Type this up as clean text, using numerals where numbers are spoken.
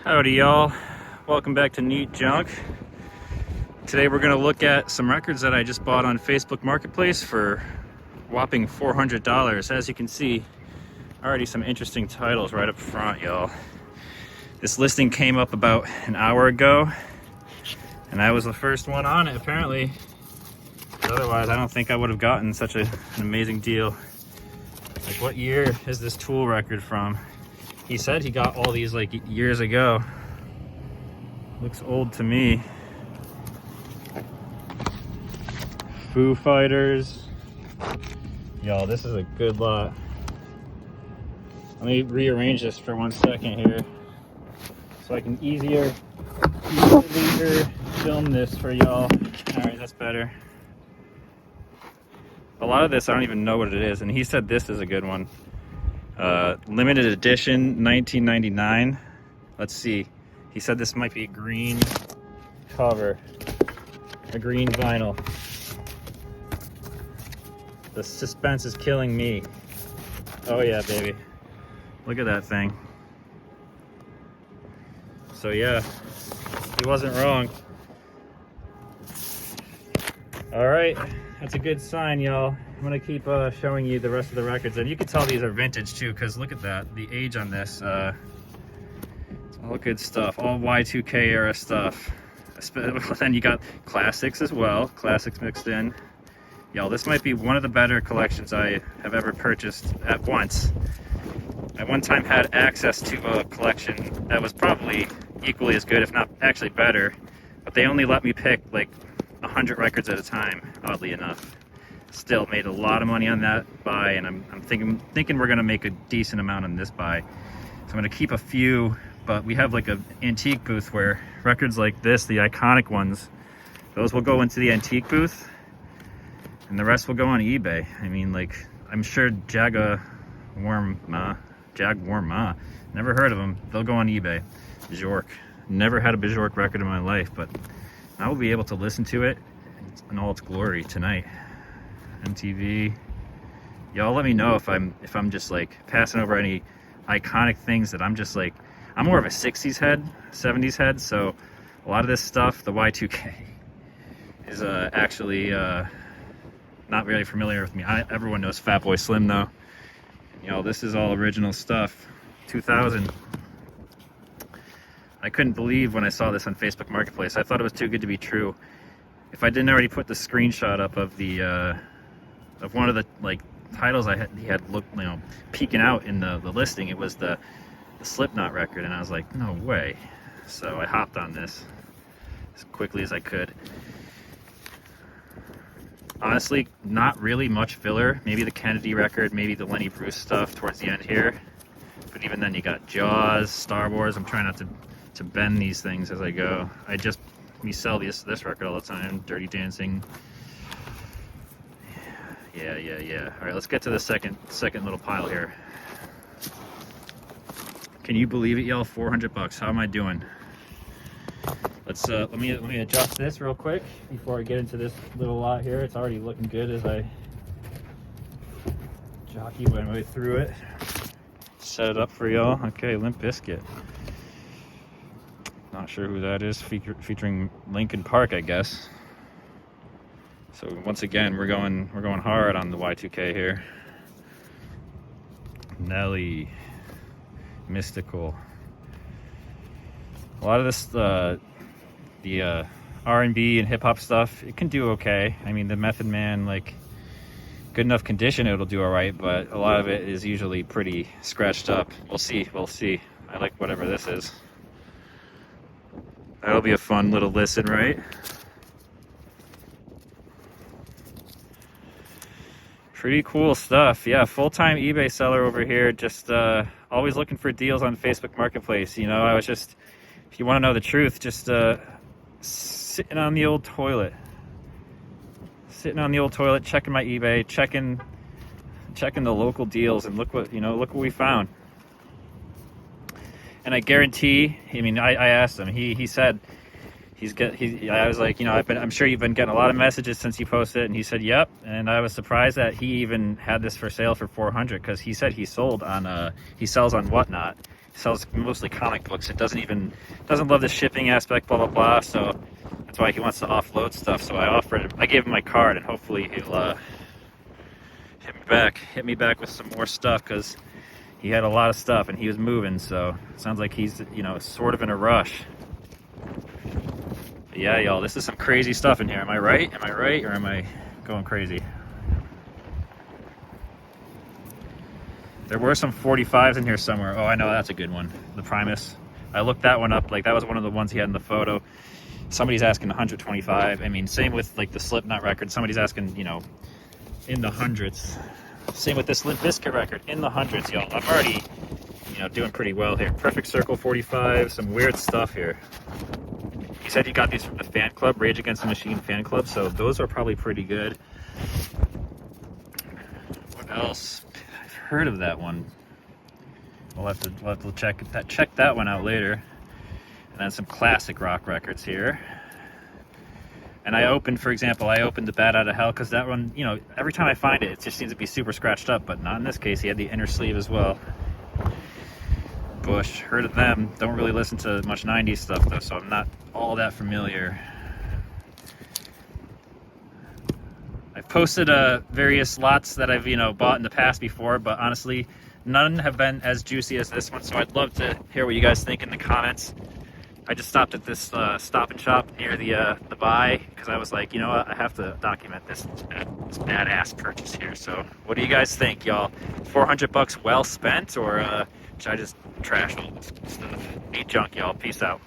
Howdy y'all, welcome back to Neat Junk. Today we're going to look at some records that I just bought on Facebook Marketplace for whopping $400. As you can see, already some interesting titles right up front, y'all. This listing came up about an hour ago and I was the first one on it apparently. Otherwise I don't think I would have gotten such an amazing deal. Like, what year is this Tool record from? He said he got all these like years ago. Looks old to me. Foo Fighters. Y'all, this is a good lot. Let me rearrange this for 1 second here so I can easier film this for y'all. All right, that's better. A lot of this I don't even know what it is, and he said this is a good one. Limited edition, 1999. Let's see. He said this might be a green cover, a green vinyl. The suspense is killing me. Oh yeah, baby. Look at that thing. So yeah, he wasn't wrong. All right, that's a good sign, y'all. I'm gonna keep showing you the rest of the records, and you can tell these are vintage too, because look at that, the age on this. It's all good stuff, all Y2K era stuff. Then you got classics as well, classics mixed in. Y'all, this might be one of the better collections I have ever purchased at once. I one time had access to a collection that was probably equally as good, if not actually better, but they only let me pick like 100 records at a time, oddly enough. Still made a lot of money on that buy, and I'm thinking we're gonna make a decent amount on this buy. So I'm gonna keep a few, but we have like an antique booth where records like this, the iconic ones, those will go into the antique booth, and the rest will go on eBay. I mean, like, I'm sure Jaguar, never heard of them. They'll go on eBay. Bjork, never had a Bjork record in my life, but I will be able to listen to it in all its glory tonight. MTV. Y'all let me know if I'm just like passing over any iconic things that I'm just like, I'm more of a 60s head, 70s head, so a lot of this stuff, the Y2K, is actually not really familiar with me. Everyone knows Fatboy Slim though. You know, this is all original stuff. 2000. I couldn't believe when I saw this on Facebook Marketplace. I thought it was too good to be true. If I didn't already put the screenshot up of the of one of the like titles he had looked, you know, peeking out in the listing, it was the Slipknot record, and I was like, no way. So I hopped on this as quickly as I could. Honestly, not really much filler. Maybe the Kennedy record, maybe the Lenny Bruce stuff towards the end here. But even then, you got Jaws, Star Wars. I'm trying not to bend these things as I go. We sell this record all the time. Dirty Dancing. Yeah. All right, let's get to the second little pile here. Can you believe it, y'all? $400. How am I doing? Let's let me adjust this real quick before I get into this little lot here. It's already looking good as I jockey my way through it. Set it up for y'all. Okay, Limp Bizkit. Not sure who that is. Featuring Linkin Park, I guess. So once again, we're going hard on the Y2K here. Nelly, Mystical. A lot of this, the R&B and hip hop stuff, it can do okay. I mean, the Method Man, like, good enough condition, it'll do all right. But a lot of it is usually pretty scratched up. We'll see. I like whatever this is. That'll be a fun little listen, right? Pretty cool stuff. Yeah, full-time eBay seller over here. Just always looking for deals on Facebook Marketplace. You know, I was just, if you want to know the truth, just sitting on the old toilet. Checking my eBay, checking the local deals, and look what we found. And I guarantee, I mean, I asked him, he said, I was like, you know, I'm sure you've been getting a lot of messages since you posted it, and he said, yep. And I was surprised that he even had this for sale for $400, because he said he sells on Whatnot, sells mostly comic books. It doesn't love the shipping aspect, blah blah blah. So that's why he wants to offload stuff. So I gave him my card, and hopefully he'll hit me back with some more stuff, because he had a lot of stuff and he was moving. So it sounds like he's, you know, sort of in a rush. But yeah, y'all, this is some crazy stuff in here. Am I right? Am I right, or am I going crazy? There were some 45s in here somewhere. Oh, I know, that's a good one. The Primus. I looked that one up. Like, that was one of the ones he had in the photo. Somebody's asking 125. I mean, same with like the Slipknot record. Somebody's asking, you know, in the hundreds. Same with this Limp Bizkit record, in the hundreds, y'all. I'm already, you know, doing pretty well here. Perfect Circle 45, some weird stuff here. He said he got these from the fan club, Rage Against the Machine fan club, so those are probably pretty good. What else? I've heard of that one. We'll have to check that one out later. And then some classic rock records here. And I opened, for example, the Bat Out of Hell, because that one, you know, every time I find it, it just seems to be super scratched up, but not in this case. He had the inner sleeve as well. Bush, heard of them. Don't really listen to much 90s stuff, though, so I'm not all that familiar. I've posted various lots that I've, you know, bought in the past before, but honestly, none have been as juicy as this one, so I'd love to hear what you guys think in the comments. I just stopped at this Stop and Shop near the buy, because I was like, you know what, I have to document this badass purchase here. So what do you guys think, y'all? 400 bucks well spent, or should I just trash all this stuff? Eat junk, y'all. Peace out.